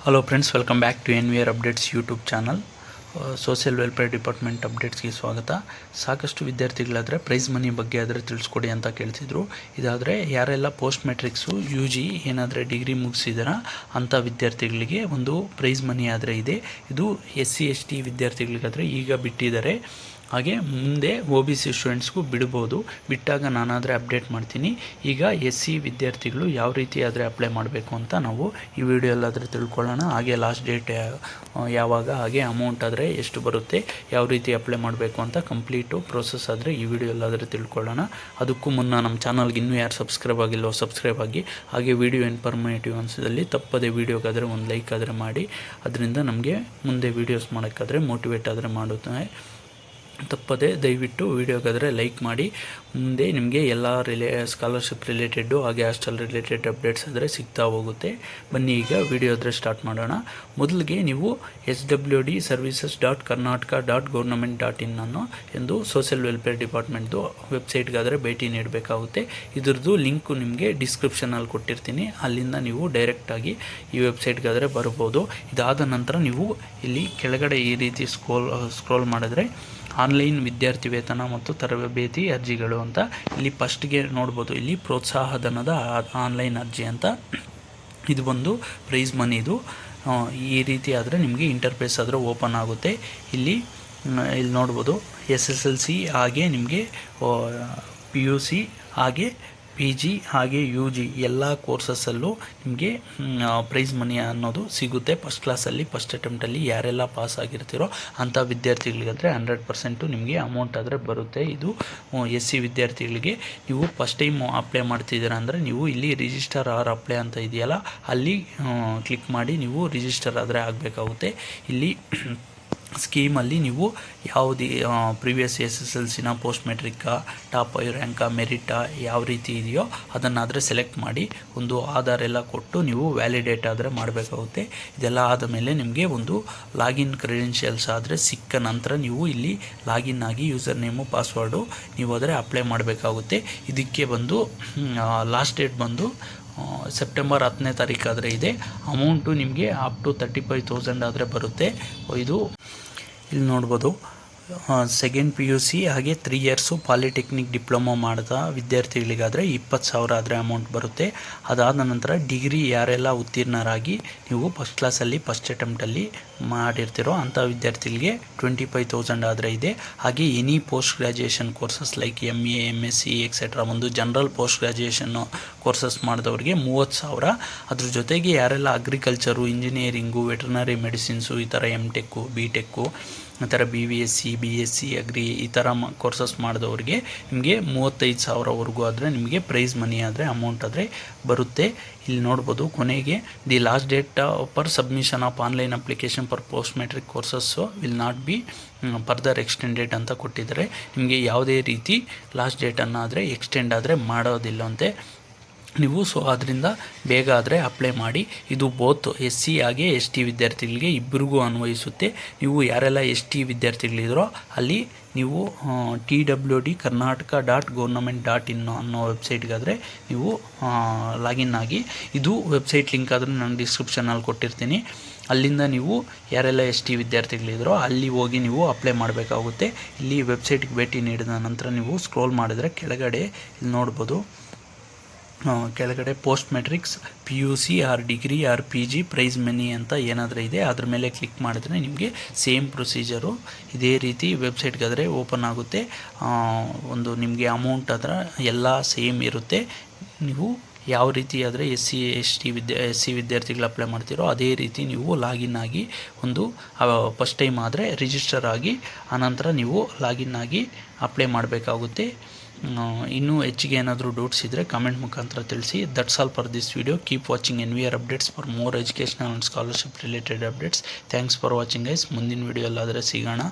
Hello friends, welcome back to NVR updates YouTube channel. Social welfare department ಅಪ್ಡೇಟ್ಸ್ಗೆ ಸ್ವಾಗತ. ಸಾಕಷ್ಟು ವಿದ್ಯಾರ್ಥಿಗಳಾದರೆ prize money ಬಗ್ಗೆ ಆದರೆ ತಿಳಿಸ್ಕೊಡಿ ಅಂತ ಕೇಳ್ತಿದ್ರು. ಇದಾದರೆ ಯಾರೆಲ್ಲ ಪೋಸ್ಟ್ ಮೆಟ್ರಿಕ್ಸು UG ಏನಾದರೆ ಡಿಗ್ರಿ ಮುಗಿಸಿದಾರ ಅಂಥ ವಿದ್ಯಾರ್ಥಿಗಳಿಗೆ ಒಂದು ಪ್ರೈಸ್ ಮನಿ ಆದರೆ ಇದೆ. ಇದು SC ST ವಿದ್ಯಾರ್ಥಿಗಳಿಗಾದರೆ ಈಗ ಬಿಟ್ಟಿದ್ದಾರೆ. ಹಾಗೆ ಮುಂದೆ OBC ಸ್ಟೂಡೆಂಟ್ಸ್ಗೂ ಬಿಡ್ಬೋದು. ಬಿಟ್ಟಾಗ ನಾನಾದರೆ ಅಪ್ಡೇಟ್ ಮಾಡ್ತೀನಿ. ಈಗ SC ವಿದ್ಯಾರ್ಥಿಗಳು ಯಾವ ರೀತಿ ಆದರೆ ಅಪ್ಲೈ ಮಾಡಬೇಕು ಅಂತ ನಾವು ಈ ವಿಡಿಯೋಲ್ಲಾದರೆ ತಿಳ್ಕೊಳ್ಳೋಣ. ಹಾಗೆ ಲಾಸ್ಟ್ ಡೇಟ್ ಯಾವಾಗ, ಹಾಗೆ ಅಮೌಂಟ್ ಆದರೆ ಎಷ್ಟು ಬರುತ್ತೆ, ಯಾವ ರೀತಿ ಅಪ್ಲೈ ಮಾಡಬೇಕು ಅಂತ ಕಂಪ್ಲೀಟು ಪ್ರೋಸೆಸ್ ಆದರೆ ಈ ವಿಡಿಯೋಲ್ಲಾದರೆ ತಿಳ್ಕೊಳ್ಳೋಣ. ಅದಕ್ಕೂ ಮುನ್ನ ನಮ್ಮ ಚಾನಲ್ಗೆ ಇನ್ನೂ ಯಾರು ಸಬ್ಸ್ಕ್ರೈಬ್ ಆಗಿಲ್ಲೋ ಸಬ್ಸ್ಕ್ರೈಬ್ ಆಗಿ. ಹಾಗೆ ವಿಡಿಯೋ ಇನ್ಫಾರ್ಮೇಟಿವ್ ಅನಿಸಿದಲ್ಲಿ ತಪ್ಪದೇ ವಿಡಿಯೋಗಾದರೆ ಒಂದು ಲೈಕ್ ಆದರೆ ಮಾಡಿ. ಅದರಿಂದ ನಮಗೆ ಮುಂದೆ ವೀಡಿಯೋಸ್ ಮಾಡೋಕ್ಕಾದರೆ ಮೋಟಿವೇಟ್ ಆದರೆ ಮಾಡುತ್ತೆ. ತಪ್ಪದೆ ದಯವಿಟ್ಟು ವಿಡಿಯೋಗಾದರೆ ಲೈಕ್ ಮಾಡಿ. ಮುಂದೆ ನಿಮಗೆ ಎಲ್ಲ ಸ್ಕಾಲರ್ಶಿಪ್ ರಿಲೇಟೆಡ್ಡು ಹಾಗೆ ಹಾಸ್ಟೆಲ್ ರಿಲೇಟೆಡ್ ಅಪ್ಡೇಟ್ಸ್ ಆದರೆ ಸಿಗ್ತಾ ಹೋಗುತ್ತೆ. ಬನ್ನಿ ಈಗ ವಿಡಿಯೋ ಆದರೆ ಸ್ಟಾರ್ಟ್ ಮಾಡೋಣ. ಮೊದಲಿಗೆ ನೀವು swdservices.karnataka.government.in ಅನ್ನೋ ಎಂದು ಸೋಷಿಯಲ್ ವೆಲ್ಫೇರ್ ಡಿಪಾರ್ಟ್ಮೆಂಟ್ದು ವೆಬ್ಸೈಟ್ಗಾದರೆ ಭೇಟಿ ನೀಡಬೇಕಾಗುತ್ತೆ. ಇದ್ರದ್ದು ಲಿಂಕು ನಿಮಗೆ ಡಿಸ್ಕ್ರಿಪ್ಷನಲ್ಲಿ ಕೊಟ್ಟಿರ್ತೀನಿ. ಅಲ್ಲಿಂದ ನೀವು ಡೈರೆಕ್ಟಾಗಿ ಈ ವೆಬ್ಸೈಟ್ಗಾದರೆ ಬರ್ಬೋದು. ಇದಾದ ನಂತರ ನೀವು ಇಲ್ಲಿ ಕೆಳಗಡೆ ಈ ರೀತಿ ಸ್ಕ್ರೋಲ್ ಮಾಡಿದ್ರೆ ಆನ್ಲೈನ್ ವಿದ್ಯಾರ್ಥಿ ವೇತನ ಮತ್ತು ತರಬೇತಿ ಅರ್ಜಿಗಳು ಅಂತ ಇಲ್ಲಿ ಫಸ್ಟ್ಗೆ ನೋಡ್ಬೋದು. ಇಲ್ಲಿ ಪ್ರೋತ್ಸಾಹಧನದ ಆನ್ಲೈನ್ ಅರ್ಜಿ ಅಂತ ಇದು ಬಂದು ಪ್ರೈಸ್ ಮನಿದು. ಈ ರೀತಿ ಆದರೆ ನಿಮಗೆ ಇಂಟರ್ಫೇಸ್ ಆದರೆ ಓಪನ್ ಆಗುತ್ತೆ. ಇಲ್ಲಿ ನೋಡ್ಬೋದು SSLC ಹಾಗೆ ನಿಮಗೆ PUC ಹಾಗೆ PG ಹಾಗೆ UG ಎಲ್ಲ ಕೋರ್ಸಸ್ಸಲ್ಲೂ ನಿಮಗೆ ಪ್ರೈಸ್ ಮನಿ ಅನ್ನೋದು ಸಿಗುತ್ತೆ. ಫಸ್ಟ್ ಕ್ಲಾಸಲ್ಲಿ ಫಸ್ಟ್ ಅಟೆಂಪ್ಟಲ್ಲಿ ಯಾರೆಲ್ಲ ಪಾಸ್ ಆಗಿರ್ತೀರೋ ಅಂಥ ವಿದ್ಯಾರ್ಥಿಗಳಿಗಾದರೆ 100% ನಿಮಗೆ ಅಮೌಂಟ್ ಆದರೆ ಬರುತ್ತೆ. ಇದು SC ವಿದ್ಯಾರ್ಥಿಗಳಿಗೆ ನೀವು ಫಸ್ಟ್ ಟೈಮ್ ಅಪ್ಲೈ ಮಾಡ್ತಿದ್ದೀರಾ ಅಂದರೆ ನೀವು ಇಲ್ಲಿ ರಿಜಿಸ್ಟರ್ ಆರ್ ಅಪ್ಲೈ ಅಂತ ಇದೆಯಲ್ಲ, ಅಲ್ಲಿ ಕ್ಲಿಕ್ ಮಾಡಿ ನೀವು ರಿಜಿಸ್ಟರ್ ಆದರೆ ಆಗಬೇಕಾಗುತ್ತೆ. ಇಲ್ಲಿ ಸ್ಕೀಮಲ್ಲಿ ನೀವು ಯಾವುದೇ ಪ್ರಿವಿಯಸ್ SSLCನ ಪೋಸ್ಟ್ ಮೆಟ್ರಿಕ್ಕಾ, ಟಾಪ್ 5 ರ್ಯಾಂಕಾ, ಮೆರಿಟಾ ಯಾವ ರೀತಿ ಇದೆಯೋ ಅದನ್ನಾದರೆ ಸೆಲೆಕ್ಟ್ ಮಾಡಿ ಒಂದು ಆಧಾರ್ ಎಲ್ಲ ಕೊಟ್ಟು ನೀವು ವ್ಯಾಲಿಡೇಟ್ ಆದರೆ ಮಾಡಬೇಕಾಗುತ್ತೆ. ಇದೆಲ್ಲ ಆದ ಮೇಲೆ ನಿಮಗೆ ಒಂದು ಲಾಗಿನ್ ಕ್ರೆಡೆನ್ಷಿಯಲ್ಸ್ ಆದರೆ ಸಿಕ್ಕ ನಂತರ ನೀವು ಇಲ್ಲಿ ಲಾಗಿನ್ ಆಗಿ ಯೂಸರ್ ನೇಮು ಪಾಸ್ವರ್ಡು ನೀವು ಆದರೆ ಅಪ್ಲೈ ಮಾಡಬೇಕಾಗುತ್ತೆ. ಇದಕ್ಕೆ ಬಂದು ಲಾಸ್ಟ್ ಡೇಟ್ ಬಂದು ಸೆಪ್ಟೆಂಬರ್ 10ನೇ ತಾರೀಕಾದರೆ ಇದೆ. ಅಮೌಂಟು ನಿಮಗೆ ಅಪ್ ಟು 35,000 ಆದರೆ ಬರುತ್ತೆ. ಇದು ಇಲ್ಲಿ ನೋಡ್ಬೋದು. ಸೆಕೆಂಡ್ PUC ಹಾಗೆ 3 ಇಯರ್ಸು ಪಾಲಿಟೆಕ್ನಿಕ್ ಡಿಪ್ಲೊಮಾ ಮಾಡಿದ ವಿದ್ಯಾರ್ಥಿಗಳಿಗಾದರೆ 20,000 ಆದರೆ ಅಮೌಂಟ್ ಬರುತ್ತೆ. ಅದಾದ ನಂತರ ಡಿಗ್ರಿ ಯಾರೆಲ್ಲ ಉತ್ತೀರ್ಣರಾಗಿ ನೀವು ಫಸ್ಟ್ ಕ್ಲಾಸಲ್ಲಿ ಫಸ್ಟ್ ಅಟೆಂಪ್ಟಲ್ಲಿ ಮಾಡಿರ್ತೀರೋ ಅಂಥ ವಿದ್ಯಾರ್ಥಿಗಳಿಗೆ 25,000 ಆದರೆ ಇದೆ. ಹಾಗೆ any post graduation courses like MA MSc etcetera ಒಂದು ಜನರಲ್ ಪೋಸ್ಟ್ ಗ್ರ್ಯಾಜುಯೇಷನ್ನು ಕೋರ್ಸಸ್ ಮಾಡಿದವ್ರಿಗೆ 30,000. ಅದ್ರ ಜೊತೆಗೆ ಯಾರೆಲ್ಲ ಅಗ್ರಿಕಲ್ಚರು, ಇಂಜಿನಿಯರಿಂಗು, ವೆಟರ್ನರಿ ಮೆಡಿಸಿನ್ಸು ಈ ಥರ MTech BTech ಈ ಥರ BVSc BSc ಅಗ್ರಿ ಈ ಥರ ಕೋರ್ಸಸ್ ಮಾಡಿದವ್ರಿಗೆ ನಿಮಗೆ 35,000ವರೆಗೂ ಆದರೆ ನಿಮಗೆ ಪ್ರೈಸ್ ಮನಿ ಆದರೆ ಅಮೌಂಟ್ ಆದರೆ ಬರುತ್ತೆ. ಇಲ್ಲಿ ನೋಡ್ಬೋದು ಕೊನೆಗೆ the last date for submission of online application for post matric courses will not be further extended ಅಂತ ಕೊಟ್ಟಿದ್ದಾರೆ. ನಿಮಗೆ ಯಾವುದೇ ರೀತಿ ಲಾಸ್ಟ್ ಡೇಟನ್ನು ಆದರೆ ಎಕ್ಸ್ಟೆಂಡ್ ಆದರೆ ಮಾಡೋದಿಲ್ಲಂತೆ ನೀವು. ಸೊ ಅದರಿಂದ ಬೇಗ ಆದರೆ ಅಪ್ಲೈ ಮಾಡಿ. ಇದು ಬೋತ್ SC ಹಾಗೆ ST ವಿದ್ಯಾರ್ಥಿಗಳಿಗೆ ಇಬ್ಬರಿಗೂ ಅನ್ವಯಿಸುತ್ತೆ. ನೀವು ಯಾರೆಲ್ಲ ST ವಿದ್ಯಾರ್ಥಿಗಳಿದ್ರೋ ಅಲ್ಲಿ ನೀವು TWD.Karnataka.government.in ಅನ್ನೋ ವೆಬ್ಸೈಟ್ಗಾದರೆ ನೀವು ಲಾಗಿನ್ ಆಗಿ, ಇದು ವೆಬ್ಸೈಟ್ ಲಿಂಕ್ ಆದರೆ ನಾನು ಡಿಸ್ಕ್ರಿಪ್ಷನಲ್ಲಿ ಕೊಟ್ಟಿರ್ತೀನಿ. ಅಲ್ಲಿಂದ ನೀವು ಯಾರೆಲ್ಲ ST ವಿದ್ಯಾರ್ಥಿಗಳಿದ್ರೋ ಅಲ್ಲಿ ಹೋಗಿ ನೀವು ಅಪ್ಲೈ ಮಾಡಬೇಕಾಗುತ್ತೆ. ಇಲ್ಲಿ ವೆಬ್ಸೈಟ್ಗೆ ಭೇಟಿ ನೀಡಿದ ನಂತರ ನೀವು ಸ್ಕ್ರೋಲ್ ಮಾಡಿದರೆ ಕೆಳಗಡೆ ಇಲ್ಲಿ ನೋಡ್ಬೋದು. ಕೆಳಗಡೆ post matrics PUC or degree or PG prize money ಅಂತ ಏನಾದರೂ ಇದೆ ಅದ್ರ ಮೇಲೆ ಕ್ಲಿಕ್ ಮಾಡಿದ್ರೆ ನಿಮಗೆ ಸೇಮ್ ಪ್ರೊಸೀಜರು ಇದೇ ರೀತಿ ವೆಬ್ಸೈಟ್ಗಾದರೆ ಓಪನ್ ಆಗುತ್ತೆ. ಒಂದು ನಿಮಗೆ ಅಮೌಂಟ್ ಅದರ ಎಲ್ಲ ಸೇಮ್ ಇರುತ್ತೆ. ನೀವು ಯಾವ ರೀತಿ ಆದರೆ SC ವಿದ್ಯಾರ್ಥಿಗಳು ಅಪ್ಲೈ ಮಾಡ್ತೀರೋ ಅದೇ ರೀತಿ ನೀವು ಲಾಗಿನ್ ಆಗಿ ಒಂದು ಫಸ್ಟ್ ಟೈಮ್ ಆದರೆ ರಿಜಿಸ್ಟರ್ ಆಗಿ ಆನಂತರ ನೀವು ಲಾಗಿನ್ ಆಗಿ ಅಪ್ಲೈ ಮಾಡಬೇಕಾಗುತ್ತೆ. ಇನ್ನೂ ಹೆಚ್ಚಿಗೆ ಏನಾದರೂ ಡೌಟ್ಸ್ ಇದ್ದರೆ ಕಮೆಂಟ್ ಮುಖಾಂತರ ತಿಳಿಸಿ. That's all for this video. Keep watching NVR updates for more educational and scholarship related updates. Thanks for watching guys. ಮುಂದಿನ ವಿಡಿಯೋ ಎಲ್ಲಾದರೆ ಸಿಗೋಣ.